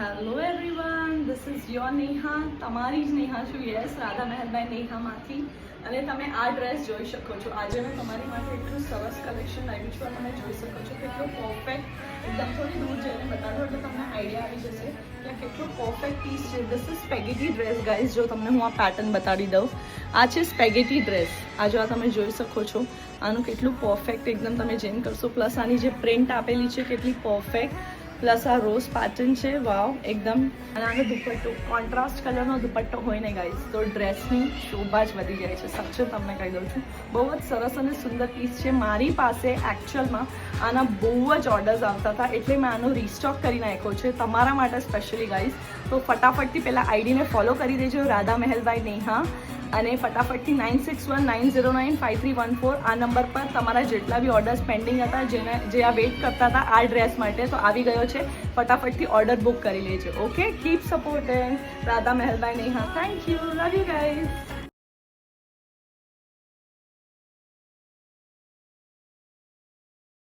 Hello everyone, this is your Neha, તમારી જ નેહા છું. યસ, રાધા મહેલભાઈ નેહામાંથી. અને તમે આ ડ્રેસ જોઈ શકો છો. આજે મેં તમારી માટે એટલું સરસ કલેક્શન લાવ્યું છું. તમે જોઈ શકો છો કેટલું પરફેક્ટ, એકદમ થોડી દૂર જઈને બતાડો એટલે તમને આઈડિયા આવી જશે કે કેટલું પરફેક્ટ પીસ છે. This is spaghetti dress guys. જો તમને હું આ પેટર્ન બતાડી દઉં, આ છે સ્પેગેટી ડ્રેસ. આ જો આ તમે જોઈ શકો છો, આનું કેટલું પરફેક્ટ એકદમ તમે જેમ કરશો. પ્લસ આની જે પ્રિન્ટ આપેલી છે કેટલી પરફેક્ટ, પ્લસ આ રોઝ પેટર્ન છે. વાવ એકદમ. અને આનો દુપટ્ટો કોન્ટ્રાસ્ટ કલરનો દુપટ્ટો હોય ને ગાઈઝ તો ડ્રેસની શોભા જ વધી જાય છે. સાચું તમને કહી દઉં છું, બહુ જ સરસ અને સુંદર પીસ છે. મારી પાસે એકચ્યુઅલમાં આના બહુ જ ઓર્ડર્સ આવતા હતા એટલે મેં આનો રીસ્ટોક કરી નાખ્યો છે તમારા માટે સ્પેશિયલી ગાઈઝ. તો ફટાફટથી પહેલાં આઈડીને ફોલો કરી દેજો, રાધા મહેલભાઈ નેહા. અને ફટાફટથી 9619095314 આ નંબર પર તમારા જેટલા બી ઓર્ડર્સ પેન્ડિંગ હતા, જે આ વેઇટ કરતા હતા આ ડ્રેસ માટે, તો આવી ગયો છે. ફટાફટથી ઓર્ડર બુક કરી લેજો. ઓકે, કીપ સપોર્ટિંગ રાધા મહેલભાઈ Neha. Thank you, love you guys.